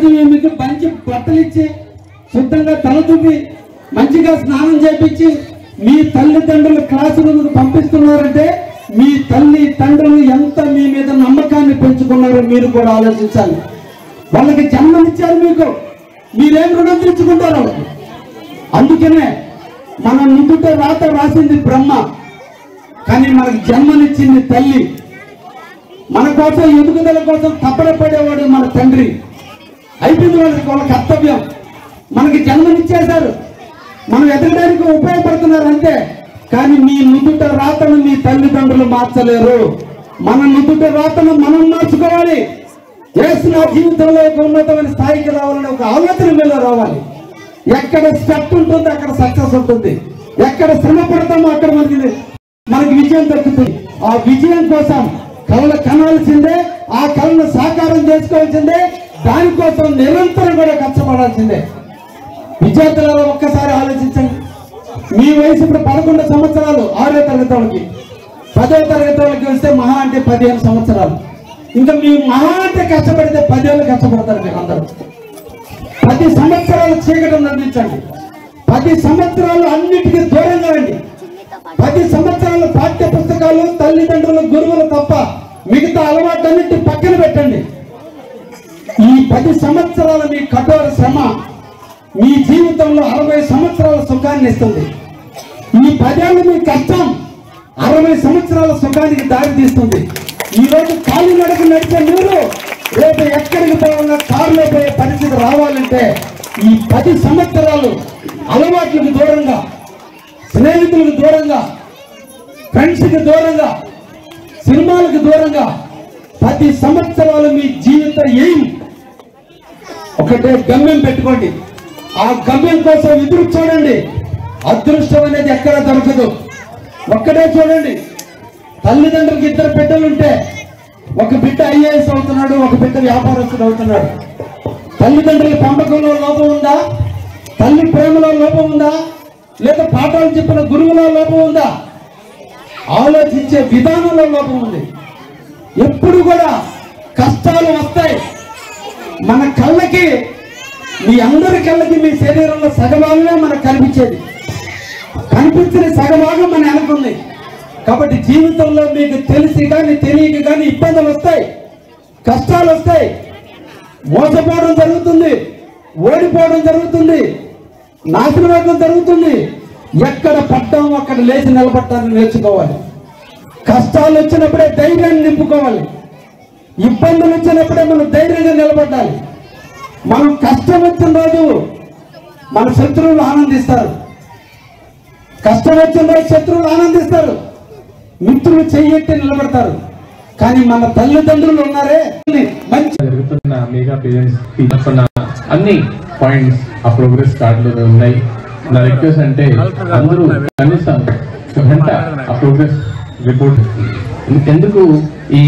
ఈరోజు మీకు మంచి బట్టలు ఇచ్చి శుద్ధంగా తల తువ్వి మంచిగా స్నానం చేపించి మీ తల్లిదండ్రులు క్లాసు రూమ్కి పంపిస్తున్నారంటే మీ తల్లి తండ్రులు ఎంత మీ మీద నమ్మకాన్ని పెంచుకున్నారో మీరు కూడా ఆలోచించాలి. వాళ్ళకి జన్మనిచ్చారు, మీకు మీరేం రుణం తీర్చుకుంటారు? అందుకనే మన నుదుట రాత రాసింది బ్రహ్మ, కానీ మనకు జన్మనిచ్చింది తల్లి. మన కోసం ఎదుగుదల కోసం తపన పడేవాడు మన తండ్రి. అయిపోయింది వాళ్ళ కర్తవ్యం. మనకి జన్మనిచ్చేశారు, మనం ఎదగడానికి ఉపయోగపడుతున్నారు అంతే. కానీ మీ నుదుట రాతను మీ తల్లిదండ్రులు మార్చలేరు. మన నుదుట రాతను మనం మార్చుకోవాలి. యేసు నా జీవితంలో ఒక ఉన్నతమైన స్థాయికి రావాలని ఒక ఆలోచన మీద రావాలి. ఎక్కడ స్టెప్ ఉంటుంది అక్కడ సక్సెస్ ఉంటుంది. ఎక్కడ శ్రమ పడతామో అక్కడ మనకి విజయం దొరుకుతుంది. ఆ విజయం కోసం కళలు కనాల్సిందే, ఆ కళను సాకారం చేసుకోవాల్సిందే, దానికోసం నిరంతరం కూడా కష్టపడాల్సిందే. విద్యార్థులలో ఒక్కసారి ఆలోచించండి. మీ వయసు ఇప్పుడు 11 సంవత్సరాలు, 6వ తరగతి వాళ్ళకి, 10వ తరగతి వాళ్ళకి వస్తే మహా అంటే 15 సంవత్సరాలు. ఇంకా మీ మహా అంటే కష్టపడితే 10 ఏళ్ళు కష్టపడతారు మీరు అందరూ. 10 సంవత్సరాలు చీకటి నిర్మించండి. 10 సంవత్సరాలు అన్నిటికీ దూరంగా రండి. 10 సంవత్సరాలు పాఠ్య పుస్తకాలు, తల్లిదండ్రులు, గురువులు తప్ప మిగతా అలవాట్లన్నింటి పక్కన పెట్టండి. ఈ 10 సంవత్సరాల మీ కఠోర శ్రమ మీ జీవితంలో 60 సంవత్సరాల సుఖాన్ని ఇస్తుంది. ఈ 10 ఏళ్ళు మీ కష్టం 60 సంవత్సరాల సుఖానికి దారి తీస్తుంది. ఈ రోజు కాలు నడక నడిచే మీరు రేపు ఎక్కడికి పోవాలన్నా కారులో పోయే పరిస్థితి రావాలంటే ఈ 10 సంవత్సరాలు అలవాట్లకు దూరంగా, స్నేహితులకు దూరంగా, ఫ్రెండ్స్కి దూరంగా, సినిమాలకు దూరంగా 10 సంవత్సరాలు మీ జీవిత ఎయిమ్ ఒకటే గమ్యం పెట్టుకోండి. ఆ గమ్యం కోసం ఎదురు చూడండి. అదృష్టం అనేది ఎక్కడ దొరకదు. ఒక్కటే చూడండి. తల్లిదండ్రులకి 2 బిడ్డలుంటే ఒక బిడ్డ IAS అవుతున్నాడు, ఒక బిడ్డ వ్యాపారస్తుడు అవుతున్నాడు. తల్లిదండ్రుల పెంపకంలో లోపం ఉందా? తల్లి ప్రేమలో లోపం ఉందా? లేదా పాఠాలు చెప్పిన గురువులో లోపం ఉందా? ఆలోచించే విధానంలో లోపం ఉంది. ఎప్పుడు కూడా కష్టాలు వస్తాయి. మన కళ్ళకి, మీ అందరి కళ్ళకి మీ శరీరంలో సగభాగమే మనకు కనిపించేది. కనిపించిన సగభాగం మన వెనకుంది. కాబట్టి జీవితంలో మీకు తెలిసి కానీ తెలియక కానీ ఇబ్బందులు వస్తాయి, కష్టాలు వస్తాయి, మోసపోవడం జరుగుతుంది, ఓడిపోవడం జరుగుతుంది, నాశనం జరుగుతుంది. ఎక్కడ పడ్డామో అక్కడ లేచి నిలబడటాన్ని నేర్చుకోవాలి. కష్టాలు వచ్చినప్పుడే ధైర్యాన్ని నింపుకోవాలి. ఇబ్బందులు వచ్చినప్పుడే మనం ధైర్యంగా నిలబడాలి. మనం కష్టం వచ్చిన రోజు మన శత్రువులు ఆనందిస్తారు. కష్టం వచ్చిన రోజు శత్రువులు ఆనందిస్తారు, మిత్రులు చెయ్యెట్టి నిలబడతారు. కానీ మన తల్లిదండ్రులు ఉన్నారే మంచి జరుగుతున్న మెగా పేరెంట్స్ అన్ని పాయింట్స్ ఆ ప్రోగ్రెస్ కార్డులో ఉన్నాయి. నా రిక్వెస్ట్ అంటే అందరూ కనీసం 1 గంట ఆ ప్రోగ్రెస్ రిపోర్ట్ ఎందుకు ఈ